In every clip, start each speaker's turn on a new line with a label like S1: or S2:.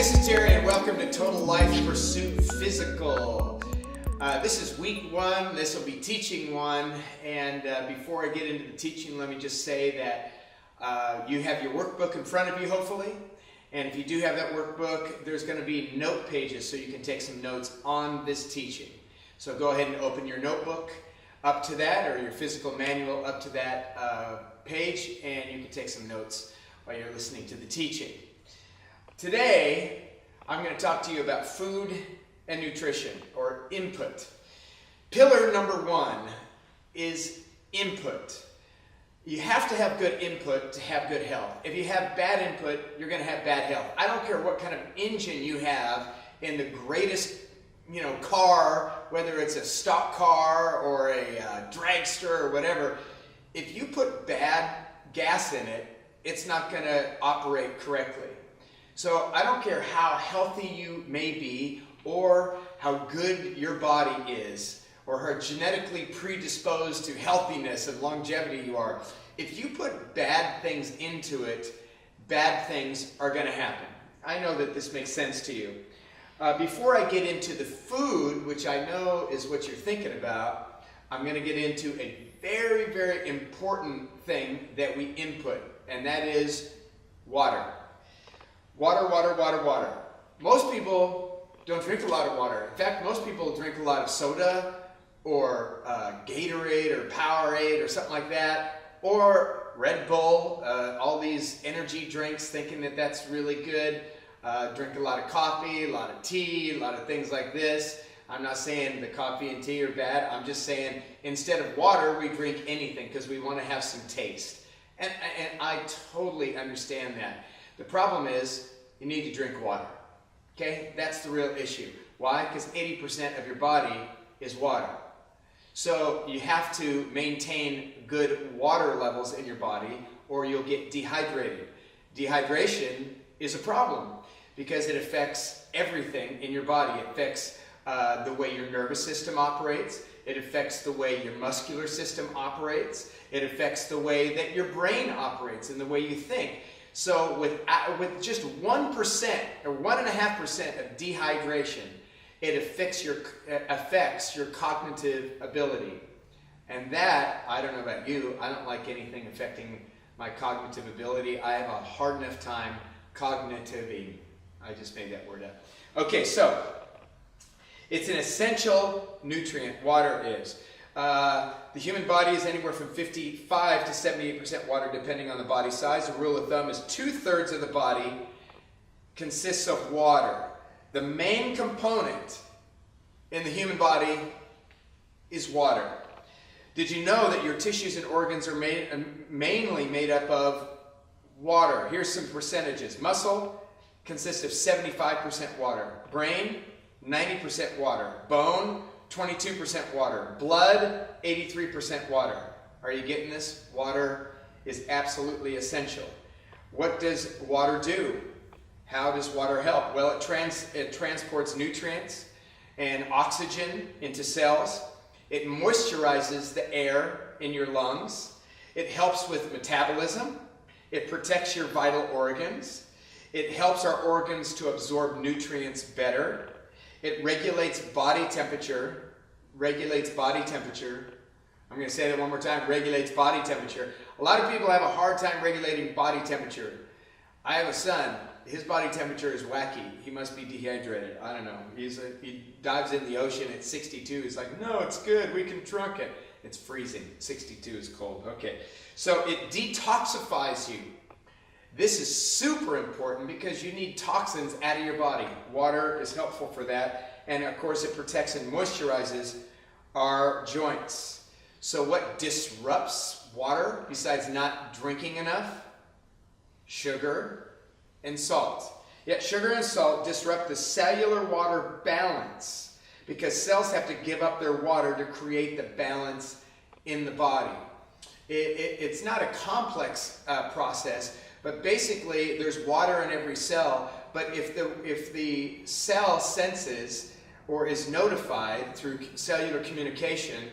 S1: this is Terry and welcome to Total Life Pursuit Physical. This is week one, this will be teaching one, and before I get into the teaching, let me just say that you have your workbook in front of you hopefully, and if you do have that workbook, there's going to be note pages so you can take some notes on this teaching. So go ahead and open your notebook up to that, or your physical manual up to that page, and you can take some notes while you're listening to the teaching. Today, I'm going to talk to you about food and nutrition, or input. Pillar number one is input. You have to have good input to have good health. If you have bad input, you're going to have bad health. I don't care what kind of engine you have in the greatest, car, whether it's a stock car or a dragster or whatever. If you put bad gas in it, it's not going to operate correctly. So I don't care how healthy you may be, or how good your body is, or how genetically predisposed to healthiness and longevity you are. If you put bad things into it, bad things are going to happen. I know that this makes sense to you. Before I get into the food, which I know is what you're thinking about, I'm going to get into a very, very important thing that we input, and that is water. Water, water, water, water. Most people don't drink a lot of water. In fact, most people drink a lot of soda or Gatorade or Powerade or something like that, or Red Bull, all these energy drinks, thinking that that's really good. Drink a lot of coffee, a lot of tea, a lot of things like this. I'm not saying the coffee and tea are bad. I'm just saying instead of water, we drink anything because we want to have some taste. And I totally understand that. The problem is you need to drink water. Okay? That's the real issue. Why? Because 80% of your body is water. So you have to maintain good water levels in your body or you'll get dehydrated. Dehydration is a problem because it affects everything in your body. It affects the way your nervous system operates. It affects the way your muscular system operates. It affects the way that your brain operates and the way you think. So with just 1% or 1.5% of dehydration, it affects your cognitive ability. And that, I don't know about you, I don't like anything affecting my cognitive ability. I have a hard enough time cognitiving. I just made that word up. Okay, so it's an essential nutrient, water is. The human body is anywhere from 55 to 78% water depending on the body size. The rule of thumb is 2/3 of the body consists of water. The main component in the human body is water. Did you know that your tissues and organs are mainly made up of water? Here's some percentages. Muscle consists of 75% water. Brain, 90% water. Bone, 22% water. Blood, 83% water. Are you getting this? Water is absolutely essential. What does water do? How does water help? Well, it transports nutrients and oxygen into cells. It moisturizes the air in your lungs. It helps with metabolism. It protects your vital organs. It helps our organs to absorb nutrients better. It regulates body temperature. Regulates body temperature. I'm going to say that one more time. Regulates body temperature. A lot of people have a hard time regulating body temperature. I have a son. His body temperature is wacky. He must be dehydrated. I don't know. He dives in the ocean at 62. He's like, no, it's good. We can drink it. It's freezing. 62 is cold. Okay. So it detoxifies you. This is super important because you need toxins out of your body. Water is helpful for that. And of course it protects and moisturizes our joints. So what disrupts water besides not drinking enough? Sugar and salt. Yet sugar and salt disrupt the cellular water balance because cells have to give up their water to create the balance in the body. It's not a complex process, but basically there's water in every cell, but if the cell senses or is notified through cellular communication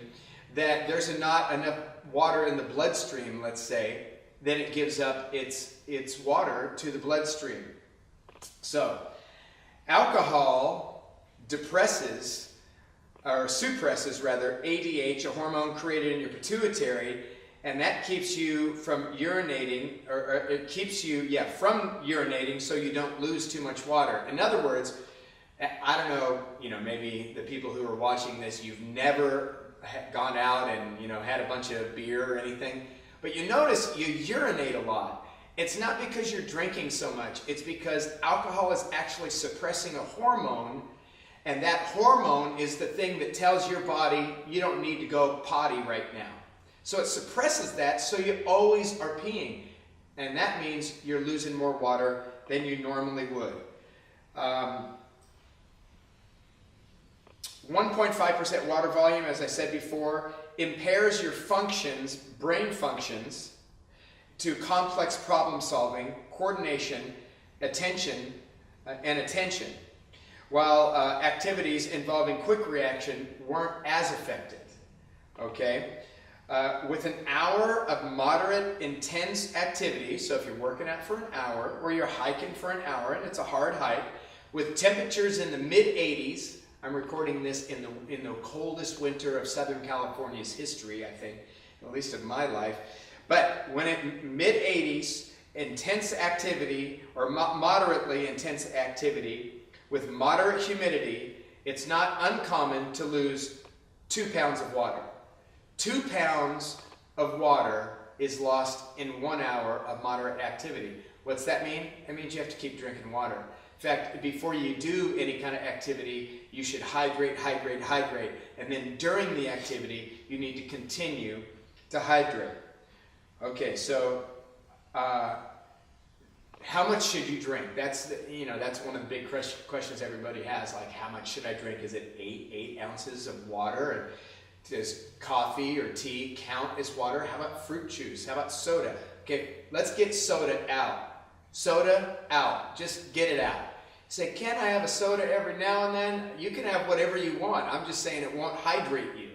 S1: that there's not enough water in the bloodstream, let's say, then it gives up its water to the bloodstream. So Alcohol depresses, or suppresses rather, ADH, a hormone created in your pituitary, and that keeps you from urinating, or it keeps you, from urinating so you don't lose too much water. In other words, I don't know, maybe the people who are watching this, you've never gone out and, had a bunch of beer or anything, but you notice you urinate a lot. It's not because you're drinking so much. It's because alcohol is actually suppressing a hormone, and that hormone is the thing that tells your body you don't need to go potty right now. So it suppresses that, so you always are peeing. And that means you're losing more water than you normally would. 1.5% water volume, as I said before, impairs your functions, brain functions, to complex problem solving, coordination, attention, while activities involving quick reaction weren't as effective. Okay? With an hour of moderate, intense activity, so if you're working out for an hour, or you're hiking for an hour, and it's a hard hike, with temperatures in the mid-80s, I'm recording this in the coldest winter of Southern California's history, I think, at least of my life. But when it mid-80s, intense activity, or moderately intense activity, with moderate humidity, it's not uncommon to lose 2 pounds of water. 2 pounds of water is lost in 1 hour of moderate activity. What's that mean? It means you have to keep drinking water. In fact, before you do any kind of activity, you should hydrate, and then during the activity, you need to continue to hydrate. Okay, so how much should you drink? That's one of the big questions everybody has. Like, how much should I drink? Is it 8 ounces of water? And does coffee or tea count as water? How about fruit juice? How about soda? Okay, let's get soda out. Soda out. Just get it out. Say, can I have a soda every now and then? You can have whatever you want. I'm just saying it won't hydrate you.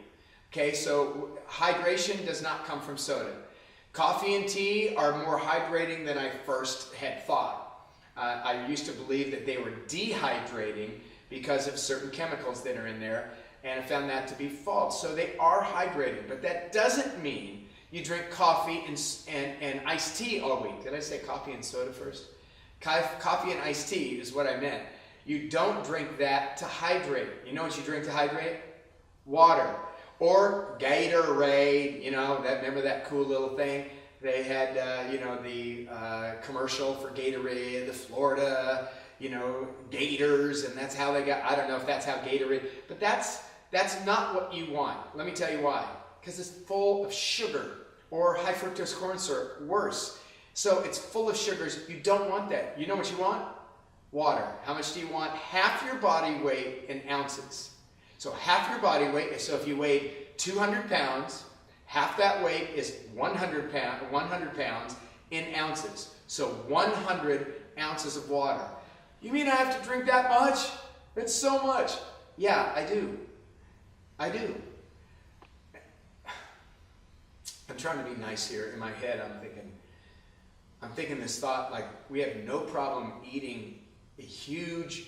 S1: Okay, so hydration does not come from soda. Coffee and tea are more hydrating than I first had thought. I used to believe that they were dehydrating because of certain chemicals that are in there, and I found that to be false. So they are hydrating, but that doesn't mean you drink coffee and iced tea all week. Did I say coffee and soda first? Coffee and iced tea is what I meant. You don't drink that to hydrate. You know what you drink to hydrate? Water. Or Gatorade, remember that cool little thing? They had, the commercial for Gatorade, the Florida, Gators, and that's how they got, I don't know if that's how Gatorade, but that's not what you want. Let me tell you why. Because it's full of sugar, or high fructose corn syrup, worse. So it's full of sugars. You don't want that. You know what you want? Water. How much do you want? Half your body weight in ounces. So half your body weight, so if you weighed 200 pounds, half that weight is 100 pounds in ounces. So 100 ounces of water. You mean I have to drink that much? That's so much. Yeah, I do. I'm trying to be nice here. In my head, I'm thinking this thought, like, we have no problem eating a huge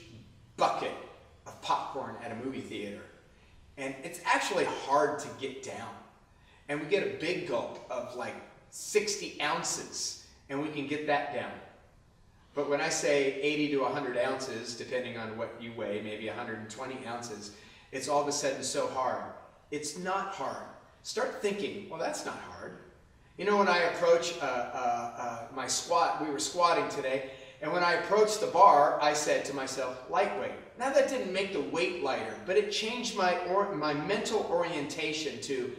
S1: bucket of popcorn at a movie theater. And it's actually hard to get down. And we get a big gulp of like 60 ounces, and we can get that down. But when I say 80 to 100 ounces, depending on what you weigh, maybe 120 ounces, it's all of a sudden so hard. It's not hard. Start thinking, well, that's not hard. When I approach my squat, we were squatting today, and when I approached the bar, I said to myself, lightweight. Now that didn't make the weight lighter, but it changed my mental orientation to,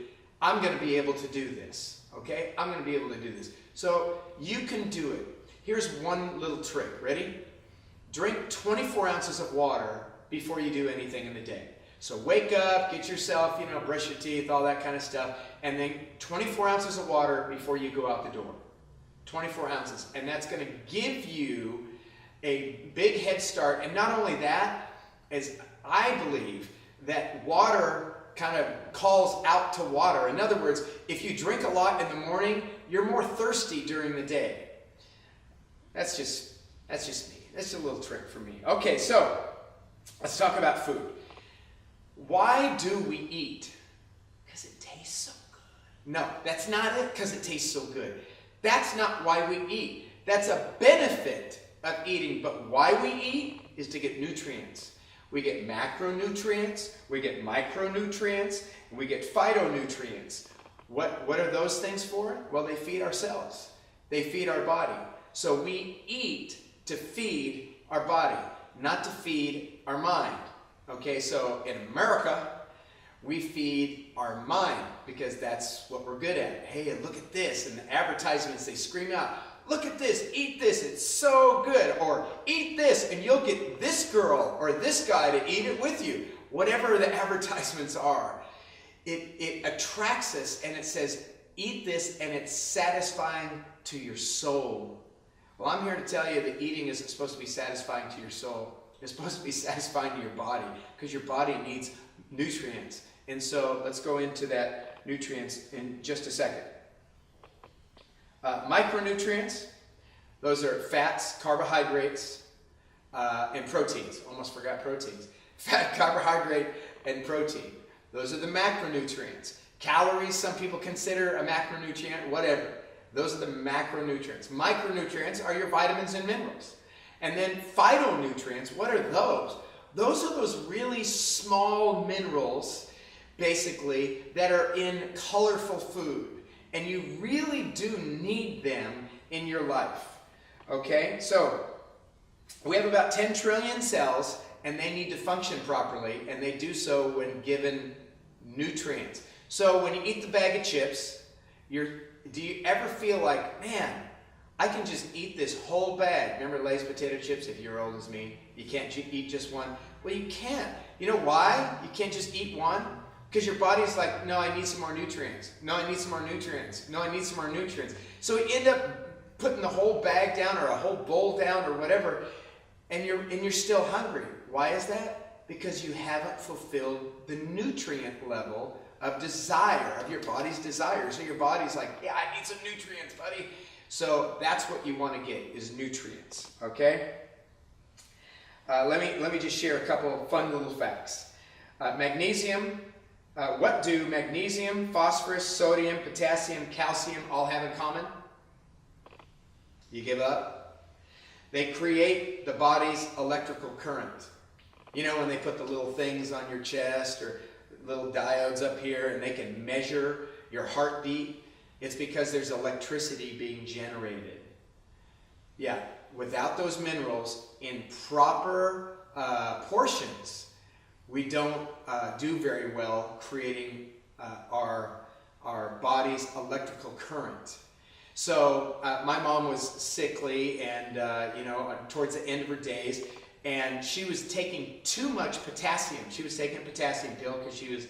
S1: I'm going to be able to do this, okay? I'm going to be able to do this. So you can do it. Here's one little trick. Ready? Drink 24 ounces of water before you do anything in the day. So wake up, get yourself, brush your teeth, all that kind of stuff, and then 24 ounces of water before you go out the door. 24 ounces. And that's going to give you a big head start. And not only that, as I believe that water kind of calls out to water. In other words, if you drink a lot in the morning, you're more thirsty during the day. That's just me. That's a little trick for me. Okay, so let's talk about food. Why do we eat? Because it tastes so good. No, that's not it, because it tastes so good. That's not why we eat. That's a benefit of eating, but why we eat is to get nutrients. We get macronutrients, we get micronutrients, and we get phytonutrients. What are those things for? Well, they feed our cells. They feed our body. So we eat to feed our body, not to feed our mind. Okay, so in America, we feed our mind because that's what we're good at. Hey, look at this. And the advertisements, they scream out, look at this, eat this, it's so good. Or eat this and you'll get this girl or this guy to eat it with you. Whatever the advertisements are. It attracts us and it says, eat this and it's satisfying to your soul. Well, I'm here to tell you that eating isn't supposed to be satisfying to your soul. It's supposed to be satisfying to your body because your body needs nutrients. And so let's go into that nutrients in just a second. Micronutrients, those are fats, carbohydrates, and proteins. Almost forgot proteins. Fat, carbohydrate, and protein. Those are the macronutrients. Calories, some people consider a macronutrient, whatever. Those are the macronutrients. Micronutrients are your vitamins and minerals. And then phytonutrients, what are those? Those are those really small minerals, basically, that are in colorful food. And you really do need them in your life. Okay? So, we have about 10 trillion cells, and they need to function properly, and they do so when given nutrients. So, when you eat the bag of chips, do you ever feel like, man, I can just eat this whole bag? Remember Lay's potato chips? If you're old as me, you can't eat just one. Well, you can't. You know why you can't just eat one? Because your body's like, no, I need some more nutrients. No, I need some more nutrients. No, I need some more nutrients. So you end up putting the whole bag down or a whole bowl down or whatever, and you're still hungry. Why is that? Because you haven't fulfilled the nutrient level of desire, of your body's desire. So your body's like, yeah, I need some nutrients, buddy. So that's what you want to get, is nutrients, okay? Let me just share a couple of fun little facts. Magnesium, what do magnesium, phosphorus, sodium, potassium, calcium all have in common? You give up? They create the body's electrical current. You know when they put the little things on your chest or little diodes up here and they can measure your heartbeat? It's because there's electricity being generated. Yeah, without those minerals in proper portions, we don't do very well creating our body's electrical current. So my mom was sickly and, towards the end of her days, and she was taking too much potassium. She was taking a potassium pill because she was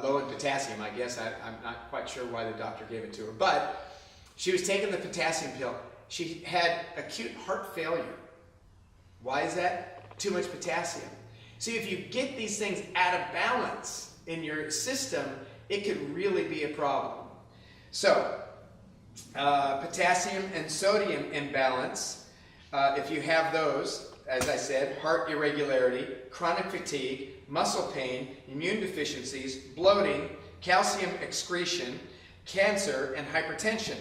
S1: low in potassium, I guess. I'm not quite sure why the doctor gave it to her. But she was taking the potassium pill. She had acute heart failure. Why is that? Too much potassium. See, if you get these things out of balance in your system, it could really be a problem. So, potassium and sodium imbalance, if you have those, as I said, heart irregularity, chronic fatigue, muscle pain, immune deficiencies, bloating, calcium excretion, cancer, and hypertension.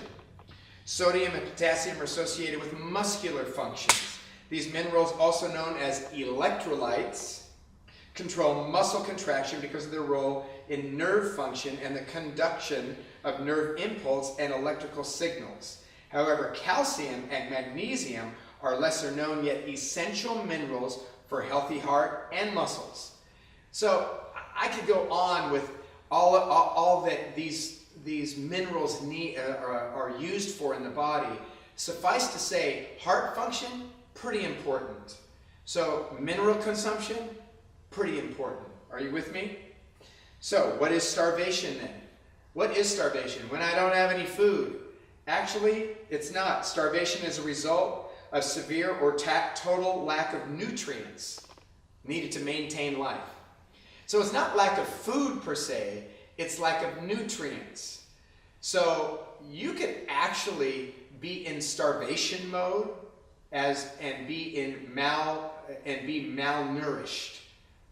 S1: Sodium and potassium are associated with muscular functions. These minerals, also known as electrolytes, control muscle contraction because of their role in nerve function and the conduction of nerve impulse and electrical signals. However, calcium and magnesium are lesser known yet essential minerals for healthy heart and muscles. So I could go on with all that these minerals are used for in the body. Suffice to say, heart function, pretty important. So mineral consumption, pretty important. Are you with me? So what is starvation then? What is starvation? When I don't have any food. Actually, it's not. Starvation is a result of severe or total lack of nutrients needed to maintain life. So it's not lack of food per se, it's lack of nutrients. So you could actually be in starvation mode and be malnourished,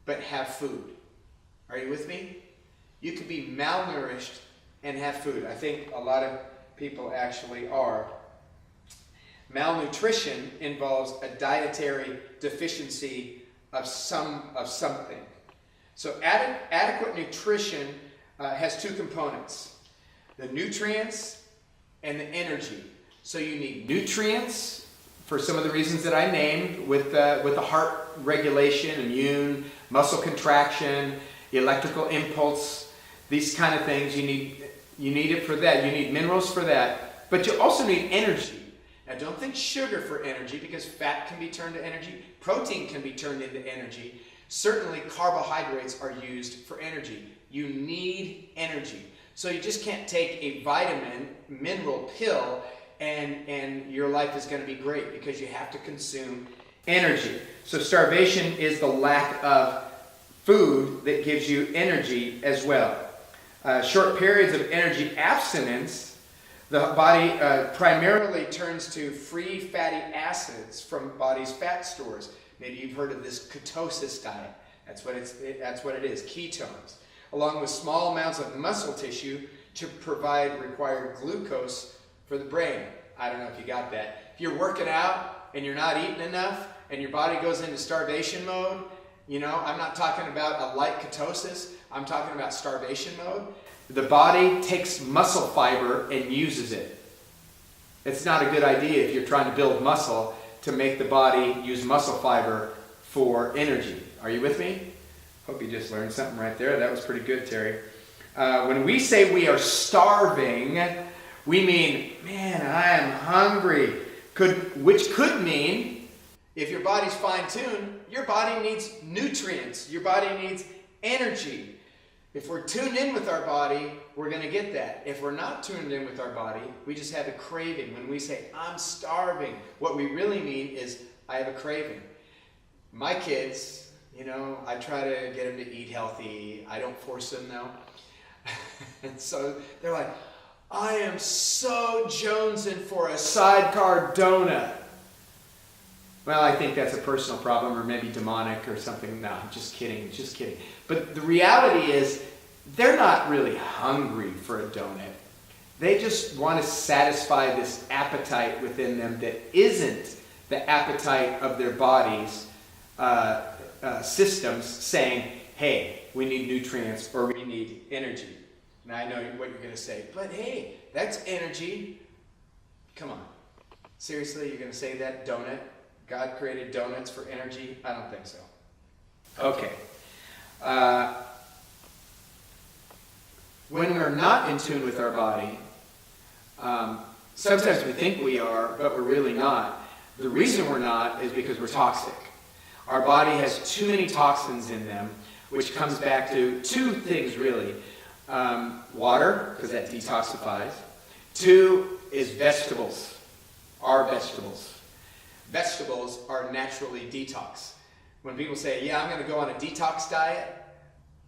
S1: but have food. Are you with me? You could be malnourished and have food. I think a lot of people actually are. Malnutrition involves a dietary deficiency of something. So adequate nutrition has two components: the nutrients and the energy. So you need nutrients for some of the reasons that I named, with the heart regulation, immune, muscle contraction, electrical impulse, these kind of things. You need it for that. You need minerals for that. But you also need energy. Now don't think sugar for energy, because fat can be turned to energy. Protein can be turned into energy. Certainly carbohydrates are used for energy. You need energy. So you just can't take a vitamin, mineral pill and your life is going to be great, because you have to consume energy. So starvation is the lack of food that gives you energy as well. Short periods of energy abstinence, the body primarily turns to free fatty acids from body's fat stores. Maybe you've heard of this ketosis diet. That's what it is, ketones. Along with small amounts of muscle tissue to provide required glucose for the brain. I don't know if you got that. If you're working out and you're not eating enough and your body goes into starvation mode, I'm not talking about a light ketosis, I'm talking about starvation mode. The body takes muscle fiber and uses it. It's not a good idea if you're trying to build muscle to make the body use muscle fiber for energy. Are you with me? Hope you just learned something right there. That was pretty good, Terry. When we say we are starving, we mean, man, I am hungry. Which could mean, if your body's fine-tuned, your body needs nutrients. Your body needs energy. If we're tuned in with our body, we're going to get that. If we're not tuned in with our body, we just have a craving. When we say, I'm starving, what we really mean is, I have a craving. My kids, I try to get them to eat healthy. I don't force them, though. And so they're like, I am so jonesing for a sidecar donut. Well, I think that's a personal problem, or maybe demonic or something. No, just kidding. But the reality is, they're not really hungry for a donut. They just want to satisfy this appetite within them that isn't the appetite of their bodies' systems saying, hey, we need nutrients or we need energy. Now I know what you're going to say, but hey, that's energy. Come on. Seriously, you're going to say that? Donut? God created donuts for energy? I don't think so. Okay. When we're not in tune with our body, sometimes we think we are, but we're really not. The reason we're not is because we're toxic. Our body has too many toxins in them, which comes back to two things really. Water, because that detoxifies. Two is vegetables, our vegetables. Vegetables are naturally detox. When people say, yeah, I'm going to go on a detox diet,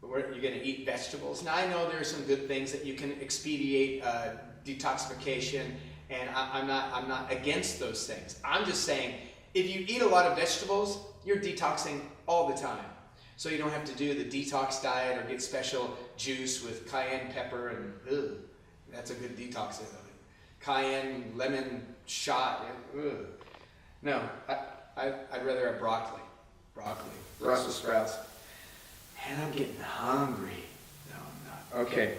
S1: you're going to eat vegetables. Now I know there are some good things that you can expedite detoxification, and I'm not against those things. I'm just saying, if you eat a lot of vegetables, you're detoxing all the time. So you don't have to do the detox diet or get special juice with cayenne pepper and that's a good detox. Cayenne lemon shot. No, I'd rather have broccoli, Brussels sprouts. Man, I'm getting hungry. No, I'm not. Okay.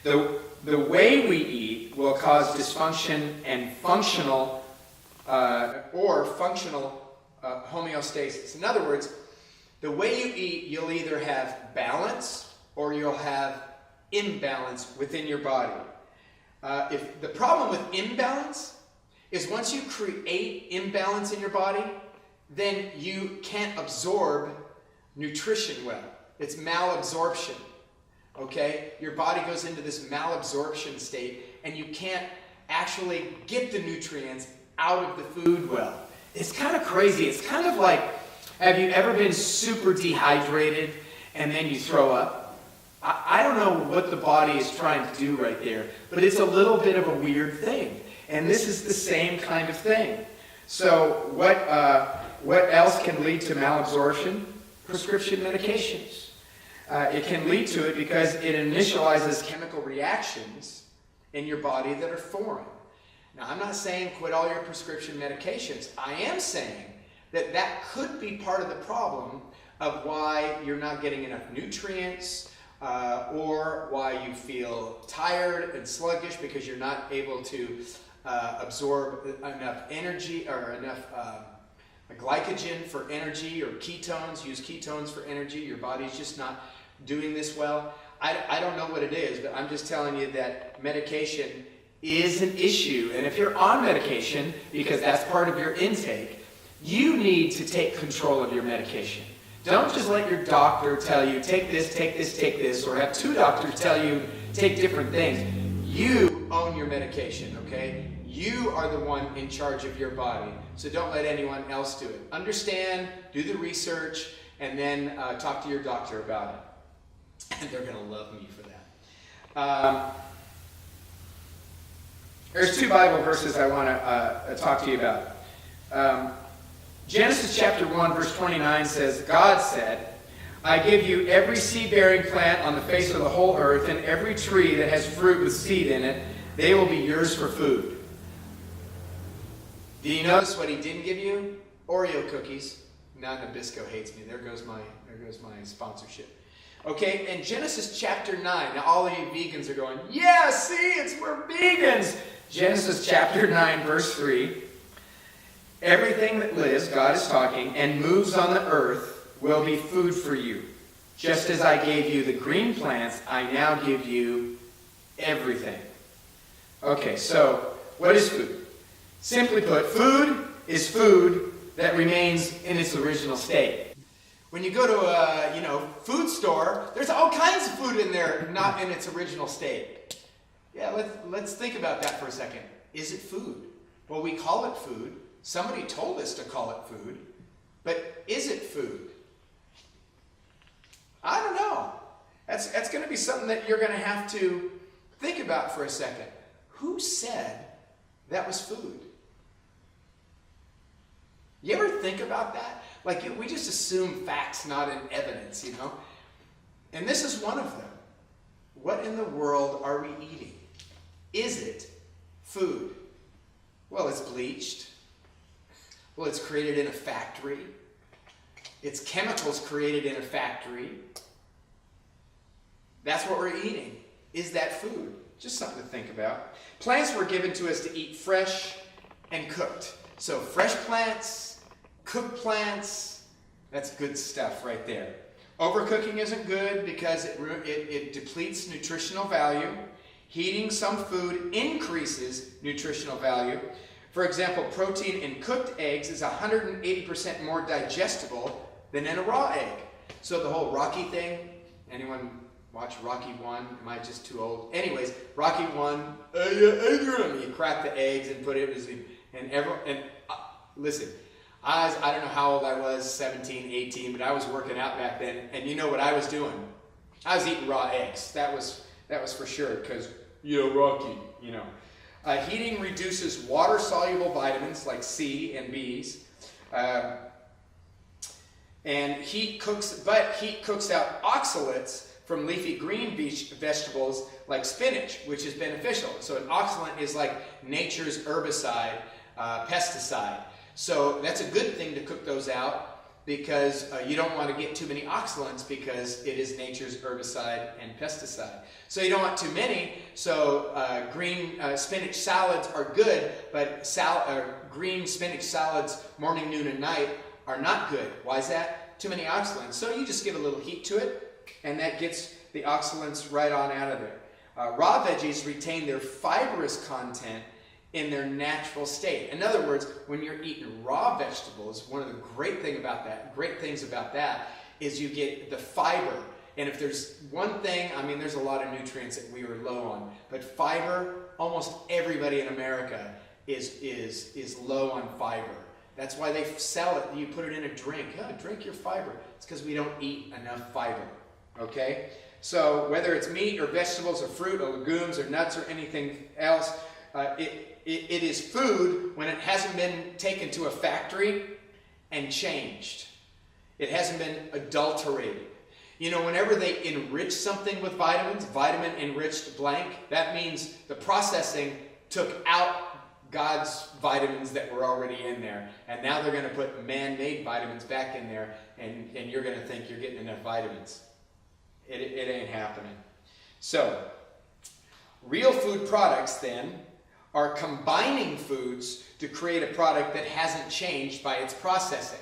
S1: The way we eat will cause dysfunction and functional homeostasis. In other words, the way you eat, you'll either have balance or you'll have imbalance within your body. If the problem with imbalance is once you create imbalance in your body, then you can't absorb nutrition well. It's malabsorption. Okay? Your body goes into this malabsorption state and you can't actually get the nutrients out of the food well. It's kind of crazy. It's kind of like, have you ever been super dehydrated and then you throw up? I don't know what the body is trying to do right there, but it's a little bit of a weird thing. And this is the same kind of thing. So what else can lead to malabsorption? Prescription medications. It can lead to it because it initializes chemical reactions in your body that are foreign. Now, I'm not saying quit all your prescription medications. I am saying that that could be part of the problem of why you're not getting enough nutrients, or why you feel tired and sluggish because you're not able to absorb enough energy or enough glycogen for energy, or ketones, use ketones for energy. Your body's just not doing this well. I don't know what it is, but I'm just telling you that medication is an issue. And if you're on medication, because that's part of your intake, you need to take control of your medication. Don't just let your doctor tell you, take this, take this, take this, or have two doctors tell you, take different things. You own your medication, okay? You are the one in charge of your body. So don't let anyone else do it. Understand, do the research, and then talk to your doctor about it. And they're going to love me for that. There's two Bible verses I want to talk to you about. Genesis chapter 1, verse 29 says, God said, I give you every seed-bearing plant on the face of the whole earth, and every tree that has fruit with seed in it, they will be yours for food. Do you notice what he didn't give you? Oreo cookies. Now Nabisco hates me. There goes my sponsorship. Okay, in Genesis chapter 9, now all of you vegans are going, yeah, see, we're vegans. Genesis chapter 9, verse 3. Everything that lives, God is talking, and moves on the earth will be food for you. Just as I gave you the green plants, I now give you everything. Okay, so what is food? Simply put, food is food that remains in its original state. When you go to a food store, there's all kinds of food in there not in its original state. Yeah, let's think about that for a second. Is it food? Well, we call it food. Somebody told us to call it food, but is it food? I don't know. That's going to be something that you're going to have to think about for a second. Who said that was food? You ever think about that? Like, we just assume facts, not in evidence, you know? And this is one of them. What in the world are we eating? Is it food? Well, it's bleached. Well, it's created in a factory. It's chemicals created in a factory. That's what we're eating. Is that food? Just something to think about. Plants were given to us to eat fresh and cooked. So fresh plants, cooked plants, that's good stuff right there. Overcooking isn't good because it depletes nutritional value. Heating some food increases nutritional value. For example, protein in cooked eggs is 180% more digestible than in a raw egg. So the whole Rocky thing, anyone watch Rocky 1? Am I just too old? Anyways, Rocky 1, Adrian, you crack the eggs and put it in, listen, I don't know how old I was, 17, 18, but I was working out back then, and you know what I was doing? I was eating raw eggs. That was for sure, because, Rocky, Heating reduces water-soluble vitamins like C and B's, and heat cooks out oxalates from leafy green vegetables like spinach, which is beneficial. So an oxalant is like nature's herbicide, pesticide. So that's a good thing to cook those out, because you don't want to get too many oxalants because it is nature's herbicide and pesticide. So you don't want too many, so green spinach salads are good, but green spinach salads morning, noon, and night are not good. Why is that? Too many oxalants. So you just give a little heat to it, and that gets the oxalants right on out of there. Raw veggies retain their fibrous content in their natural state. In other words, when you're eating raw vegetables, one of the great things about that is you get the fiber. And if there's one thing, there's a lot of nutrients that we are low on, but fiber, almost everybody in America is low on fiber. That's why they sell it. You put it in a drink. Drink your fiber. It's because we don't eat enough fiber. Okay? So whether it's meat or vegetables or fruit or legumes or nuts or anything else, it is food when it hasn't been taken to a factory and changed. It hasn't been adulterated. You know, whenever they enrich something with vitamins, vitamin enriched blank, that means the processing took out God's vitamins that were already in there. And now they're going to put man-made vitamins back in there, and you're going to think you're getting enough vitamins. It ain't happening. So, real food products then are combining foods to create a product that hasn't changed by its processing.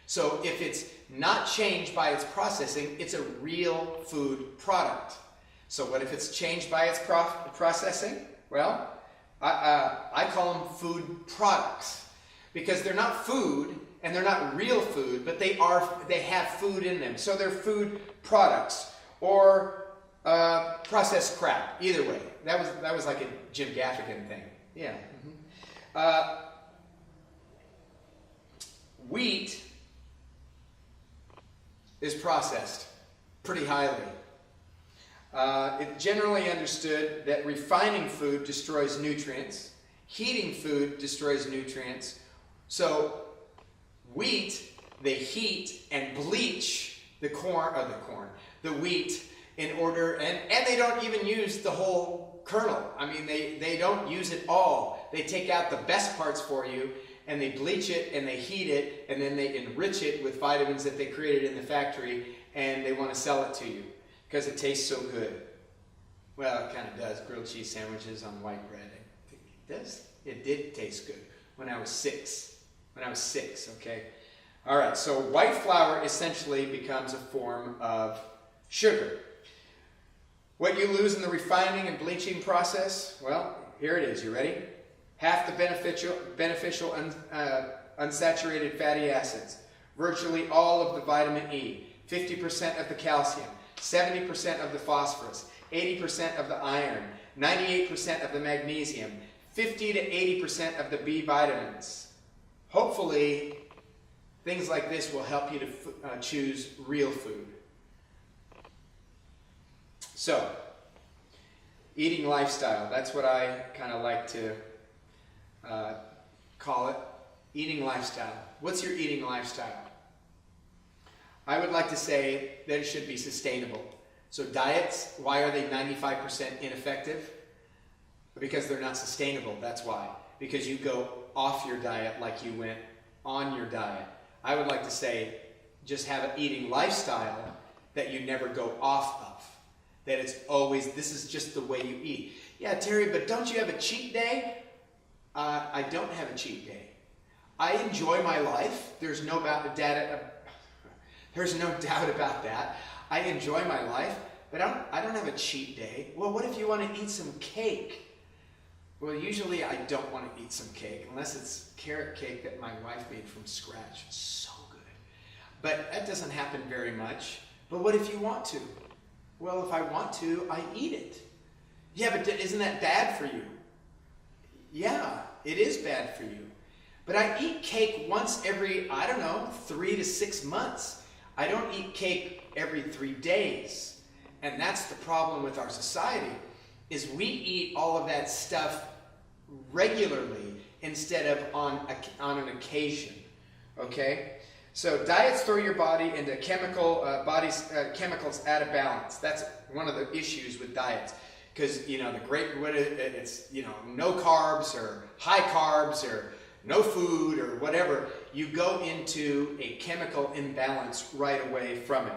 S1: So if it's not changed by its processing, it's a real food product. So what if it's changed by its processing? Well, I call them food products because they're not food and they're not real food, but they have food in them. So they're food products or processed crap. Either way, that was like a Jim Gaffigan thing. Yeah. Wheat is processed pretty highly. It's generally understood that refining food destroys nutrients, heating food destroys nutrients. So wheat, they heat and bleach the wheat in order, and they don't even use the whole kernel. I mean, they don't use it all. They take out the best parts for you, and they bleach it, and they heat it, and then they enrich it with vitamins that they created in the factory, and they want to sell it to you because it tastes so good. Well, it kind of does. Grilled cheese sandwiches on white bread. It does. It did taste good when I was 6. Okay? All right, so white flour essentially becomes a form of sugar. What you lose in the refining and bleaching process, well, here it is. You ready? Half the beneficial unsaturated fatty acids, virtually all of the vitamin E, 50% of the calcium, 70% of the phosphorus, 80% of the iron, 98% of the magnesium, 50 to 80% of the B vitamins. Hopefully, things like this will help you to choose real food. So, eating lifestyle, that's what I kind of like to call it. Eating lifestyle. What's your eating lifestyle? I would like to say that it should be sustainable. So diets, why are they 95% ineffective? Because they're not sustainable, that's why. Because you go off your diet like you went on your diet. I would like to say, just have an eating lifestyle that you never go off of. That it's always, this is just the way you eat. Yeah, Terry, but don't you have a cheat day? I don't have a cheat day. I enjoy my life. There's no doubt about that. I enjoy my life, but I don't have a cheat day. Well, what if you want to eat some cake? Well, usually I don't want to eat some cake, unless it's carrot cake that my wife made from scratch. It's so good. But that doesn't happen very much. But what if you want to? Well, if I want to, I eat it. Yeah, but isn't that bad for you? Yeah, it is bad for you. But I eat cake once every, 3 to 6 months. I don't eat cake every 3 days. And that's the problem with our society, is we eat all of that stuff regularly instead of on an occasion. Okay? So diets throw your body into chemicals out of balance. That's one of the issues with diets. Because, it's no carbs or high carbs or no food or whatever. You go into a chemical imbalance right away from it.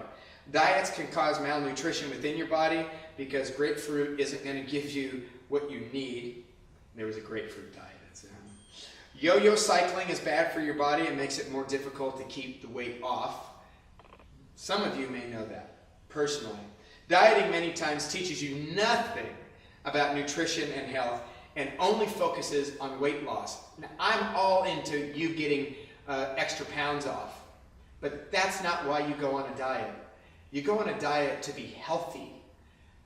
S1: Diets can cause malnutrition within your body because grapefruit isn't going to give you what you need. There was a grapefruit diet. Yo-yo cycling is bad for your body and makes it more difficult to keep the weight off. Some of you may know that personally. Dieting many times teaches you nothing about nutrition and health and only focuses on weight loss. Now, I'm all into you getting extra pounds off, but that's not why you go on a diet. You go on a diet to be healthy,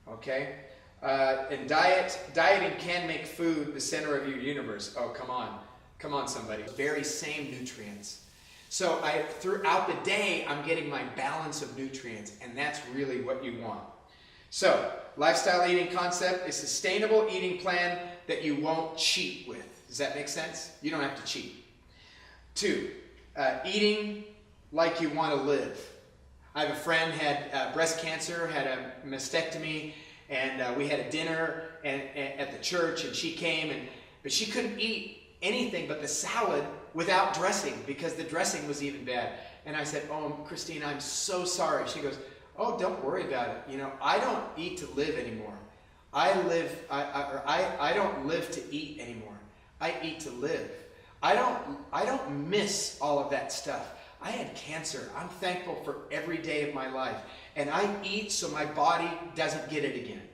S1: okay? And dieting can make food the center of your universe. Oh, come on. Come on, somebody. Very same nutrients. So throughout the day, I'm getting my balance of nutrients, and that's really what you want. So, lifestyle eating concept is sustainable eating plan that you won't cheat with. Does that make sense? You don't have to cheat. 2, eating like you want to live. I have a friend had breast cancer, had a mastectomy, and we had a dinner at the church, and she came, but she couldn't eat anything but the salad without dressing because the dressing was even bad. And I said, "Oh, Christine, I'm so sorry." She goes, "Oh, don't worry about it. You know, I don't eat to live anymore. I don't live to eat anymore. I eat to live. I don't miss all of that stuff. I had cancer. I'm thankful for every day of my life. And I eat so my body doesn't get it again."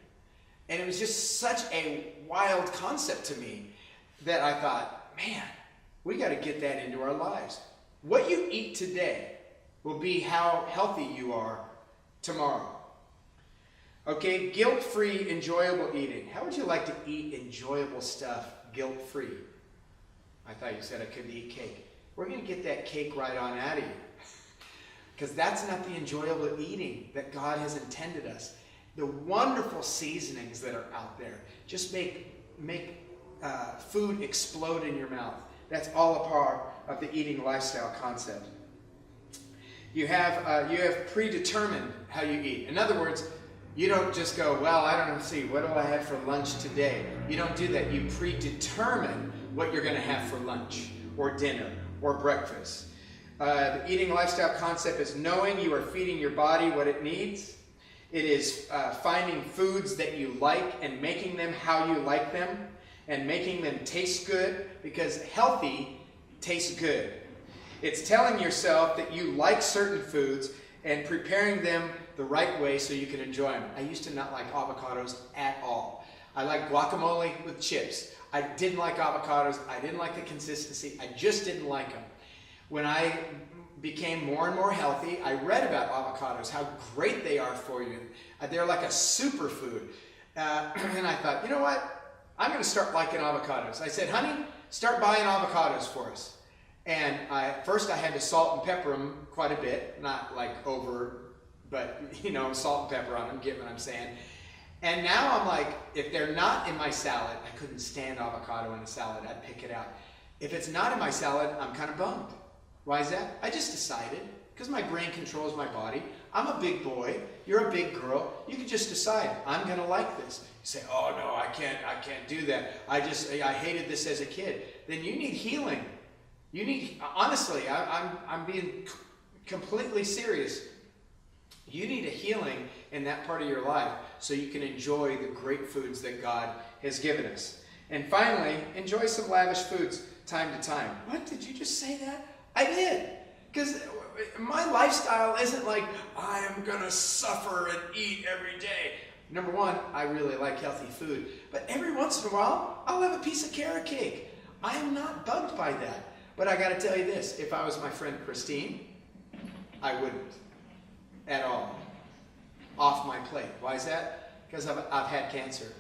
S1: And it was just such a wild concept to me that I thought, man, we got to get that into our lives. What you eat today will be how healthy you are tomorrow. Okay, guilt-free, enjoyable eating. How would you like to eat enjoyable stuff guilt-free? I thought you said I couldn't eat cake. We're going to get that cake right on out of you. Because that's not the enjoyable eating that God has intended us. The wonderful seasonings that are out there just make food explode in your mouth. That's all a part of the eating lifestyle concept. You have predetermined how you eat. In other words, you don't just go, well, I don't know, see, what do I have for lunch today? You don't do that. You predetermine what you're going to have for lunch or dinner or breakfast. The eating lifestyle concept is knowing you are feeding your body what it needs. It is finding foods that you like and making them how you like them and making them taste good, because healthy tastes good. It's telling yourself that you like certain foods and preparing them the right way so you can enjoy them. I used to not like avocados at all. I like guacamole with chips. I didn't like avocados. I didn't like the consistency. I just didn't like them. When I became more and more healthy, I read about avocados, how great they are for you. They're like a superfood. And I thought, you know what? I'm going to start liking avocados. I said, honey, start buying avocados for us. And first I had to salt and pepper them quite a bit, not like over, but salt and pepper on them, get what I'm saying. And now I'm like, if they're not in my salad, I couldn't stand avocado in a salad, I'd pick it out. If it's not in my salad, I'm kind of bummed. Why is that? I just decided, because my brain controls my body. I'm a big boy, you're a big girl, you can just decide, I'm going to like this. You say, oh no, I can't do that. I hated this as a kid. Then you need healing. You need, honestly, I'm being completely serious. You need a healing in that part of your life so you can enjoy the great foods that God has given us. And finally, enjoy some lavish foods time to time. What, did you just say that? I did. Because my lifestyle isn't like, I am going to suffer and eat every day. Number one, I really like healthy food. But every once in a while, I'll have a piece of carrot cake. I am not bugged by that. But I got to tell you this, if I was my friend Christine, I wouldn't at all. Off my plate. Why is that? Because I've had cancer.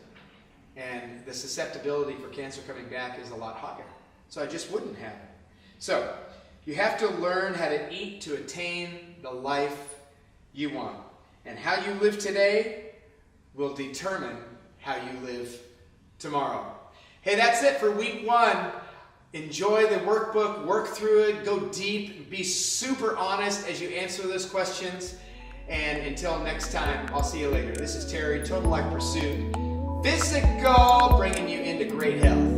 S1: And the susceptibility for cancer coming back is a lot higher. So I just wouldn't have it. So, you have to learn how to eat to attain the life you want. And how you live today will determine how you live tomorrow. Hey, that's it for week 1. Enjoy the workbook, work through it, go deep, be super honest as you answer those questions. And until next time, I'll see you later. This is Terry, Total Life Pursuit Physical, bringing you into great health.